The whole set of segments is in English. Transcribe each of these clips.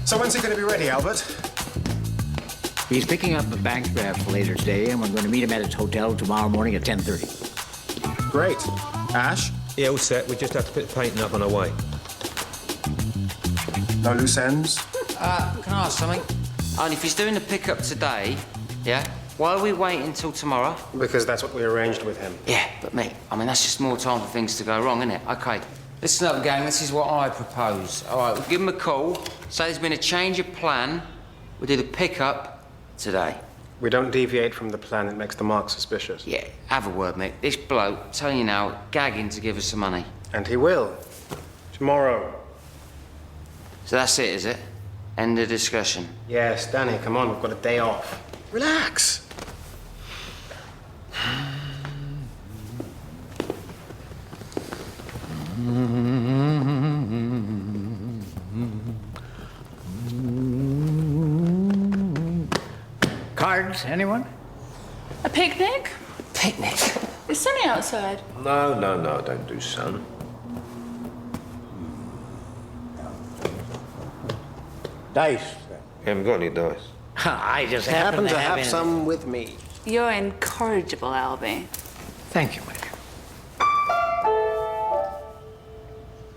So when's he going to be ready, Albert? He's picking up a bank draft later today, and we're going to meet him at his hotel tomorrow morning at 10:30. Great. Ash? Yeah, all set. We just have to put the painting up on our way. No loose ends? Can I ask something? And if he's doing the pickup today, yeah, why are we waiting until tomorrow? Because that's what we arranged with him. Yeah, but mate, I mean, that's just more time for things to go wrong, isn't it? OK, listen up, gang, this is what I propose. All right, we'll give him a call, say there's been a change of plan. We'll do the pickup today. We don't deviate from the plan that makes the mark suspicious. Yeah, have a word, mate. This bloke, telling you now, gagging to give us some money. And he will. Tomorrow. So that's it, is it? End of discussion. Yes, Danny, come on, we've got a day off. Relax. Cards, anyone? A picnic? Picnic? It's sunny outside. No, don't do sun. Dice. We haven't got any dice. I just Happen to have in- some with me. You're incorrigible, Albie. Thank you, my dear.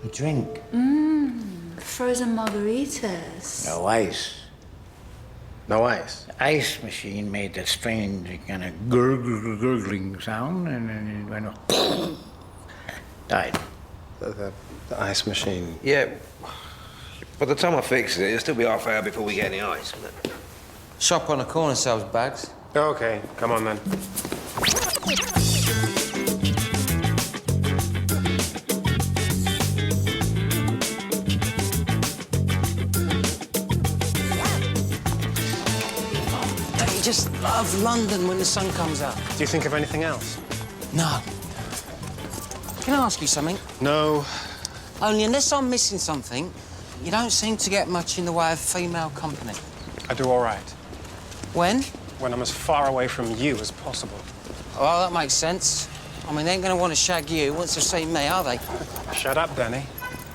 A drink? Frozen margaritas. No ice. No ice. The ice machine made that strange kind of gurgling sound, and then it went off. Died. The ice machine. Yeah. By the time I fix it, it'll still be half hour before we get any ice, won't it? Shop on the corner sells bags. Okay, come on then. Don't you just love London when the sun comes up? Do you think of anything else? No. Can I ask you something? No. Only unless I'm missing something, you don't seem to get much in the way of female company. I do all right. When? When I'm as far away from you as possible. Well, that makes sense. I mean, they ain't gonna want to shag you once they've seen me, are they? Shut up, Danny.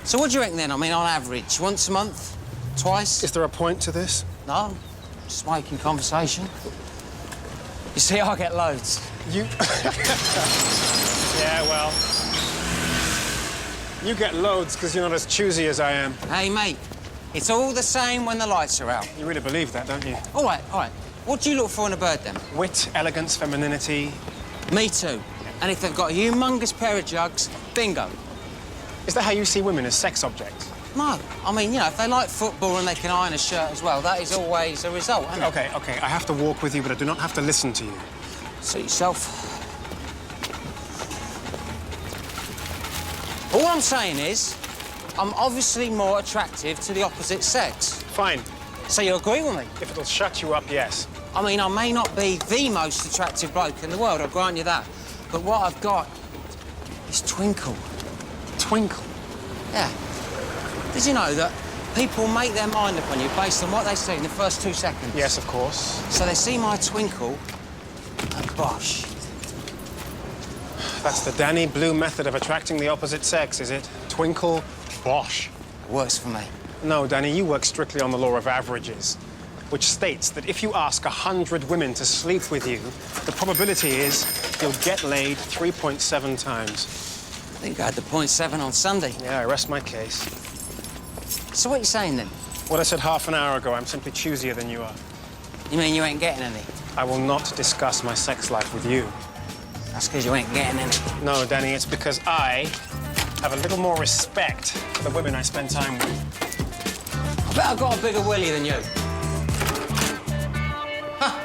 So what do you reckon then? I mean, on average, once a month? Twice? Is there a point to this? No, just making conversation. You see, I get loads. You... Yeah, well... You get loads because you're not as choosy as I am. Hey, mate, it's all the same when the lights are out. You really believe that, don't you? All right. What do you look for in a bird, then? Wit, elegance, femininity. Me too. And if they've got a humongous pair of jugs, bingo. Is that how you see women, as sex objects? No, I mean, you know, if they like football and they can iron a shirt as well, that is always a result, isn't it? Okay, I have to walk with you, but I do not have to listen to you. Suit yourself. All I'm saying is, I'm obviously more attractive to the opposite sex. Fine. So you agree with me? If it'll shut you up, yes. I mean, I may not be the most attractive bloke in the world, I'll grant you that. But what I've got is twinkle. Twinkle. Yeah. Did you know that people make their mind up on you based on what they see in the first 2 seconds? Yes, of course. So they see my twinkle and bosh. That's the Danny Blue method of attracting the opposite sex, is it? Twinkle, bosh. It works for me. No, Danny, you work strictly on the law of averages, which states that if you ask 100 women to sleep with you, the probability is you'll get laid 3.7 times. I think I had the 0.7 on Sunday. Yeah, I rest my case. So what are you saying, then? What I said half an hour ago, I'm simply choosier than you are. You mean you ain't getting any? I will not discuss my sex life with you. That's because you ain't getting any. No, Danny, it's because I have a little more respect for the women I spend time with. I bet I've got a bigger willy than you. Huh.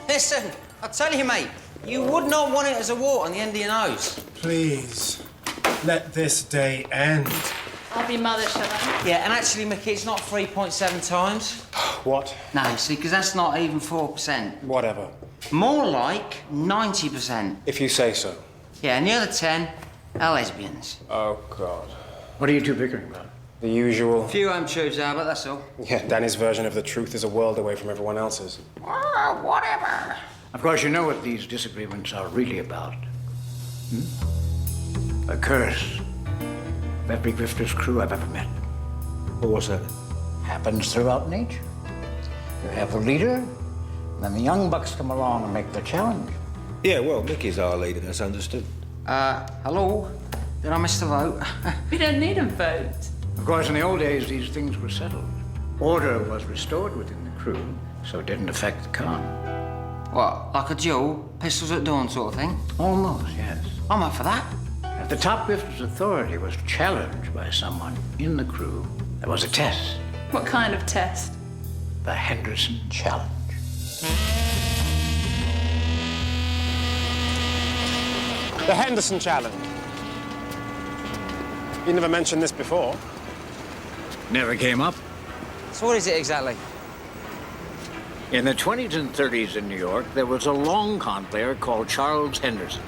Listen, I tell you, mate, you would not want it as a wart on the end of your nose. Please, let this day end. I'll be mother, shall I? Yeah, and actually, Mickey, it's not 3.7 times. What? No, you see, because that's not even 4%. Whatever. More like 90%. If you say so. Yeah, and the other 10 are lesbians. Oh, God. What are you two bickering about? The usual. A few home tubes, Albert, that's all. Yeah, Danny's version of the truth is a world away from everyone else's. Whatever. Of course, you know what these disagreements are really about. A curse of every Grifter's crew I've ever met. What was that? Happens throughout nature. You have a leader, and then the young bucks come along and make the challenge. Yeah, well, Mickey's our leader, that's understood. Hello? Did I miss the vote? We don't need a vote. Of course, in the old days, these things were settled. Order was restored within the crew, so it didn't affect the con. What, like a duel? Pistols at dawn sort of thing? Almost, yes. I'm up for that. If the top grifter's authority was challenged by someone in the crew, there was a test. What kind of test? The Henderson Challenge. The Henderson Challenge. You never mentioned this before. Never came up. So what is it exactly? In the 20s and 30s in New York, there was a long con player called Charles Henderson.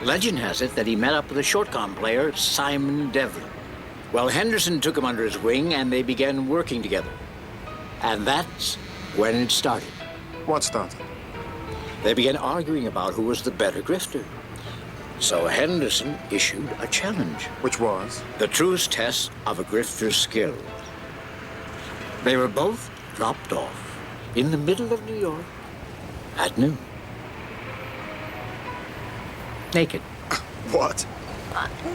Legend has it that he met up with a short con player, Simon Devlin. Well, Henderson took him under his wing and they began working together. And that's when it started. What started? They began arguing about who was the better grifter. So Henderson issued a challenge. Which was? The truest test of a grifter's skill. They were both dropped off in the middle of New York at noon. Naked. What?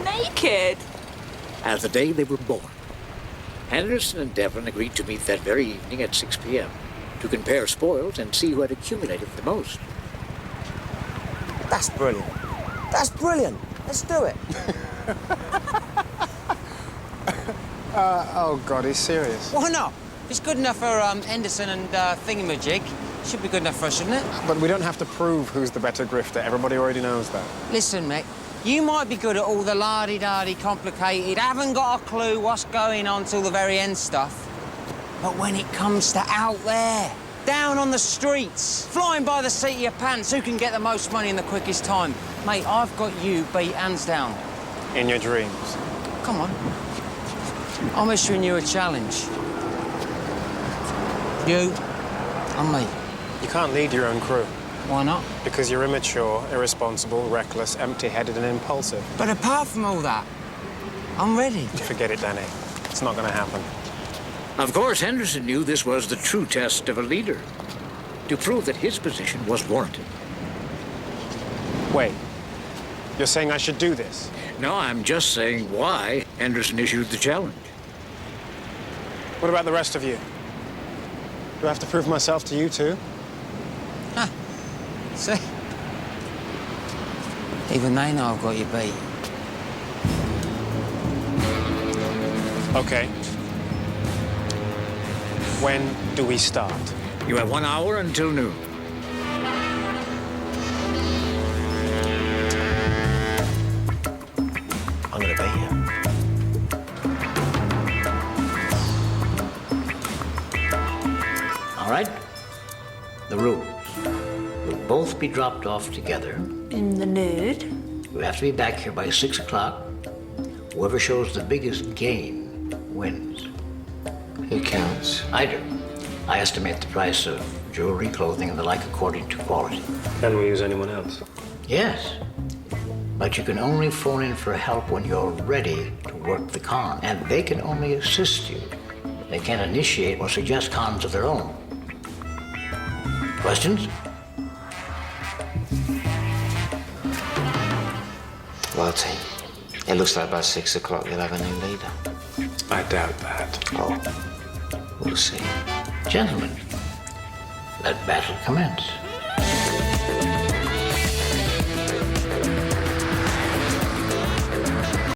Naked? As the day they were born. Henderson and Devlin agreed to meet that very evening at 6 p.m. to compare spoils and see who had accumulated the most. That's brilliant. That's brilliant. Let's do it. Oh, God, he's serious. Why not? If it's good enough for Henderson and Thingamajig, it should be good enough for us, shouldn't it? But we don't have to prove who's the better grifter. Everybody already knows that. Listen, Mick, you might be good at all the la-di-da-di complicated, haven't got a clue what's going on till the very end stuff. But when it comes to out there, down on the streets, flying by the seat of your pants, who can get the most money in the quickest time? Mate, I've got you beat hands down. In your dreams. Come on. I'm issuing you a challenge. You and me. You can't lead your own crew Why not? because you're immature, irresponsible, reckless, empty-headed and impulsive. But apart from all that, I'm ready. Forget it, Danny. It's not going to happen. Of course, Henderson knew this was the true test of a leader, to prove that his position was warranted. Wait. You're saying I should do this? No, I'm just saying why Henderson issued the challenge. What about the rest of you? Do I have to prove myself to you, too? See? Even they know I've got you beat. Okay. When do we start? You have 1 hour until noon. I'm gonna beat you. All right? The rules. You'll both be dropped off together. In the nude? You have to be back here by 6 o'clock. Whoever shows the biggest gain wins. Who counts? I do. I estimate the price of jewelry, clothing, and the like according to quality. Can we use anyone else? Yes. But you can only phone in for help when you're ready to work the con, and they can only assist you. They can't initiate or suggest cons of their own. Questions? Well, team, it looks like about 6 o'clock you'll have a new leader. I doubt that. Oh, we'll see. Gentlemen, let battle commence.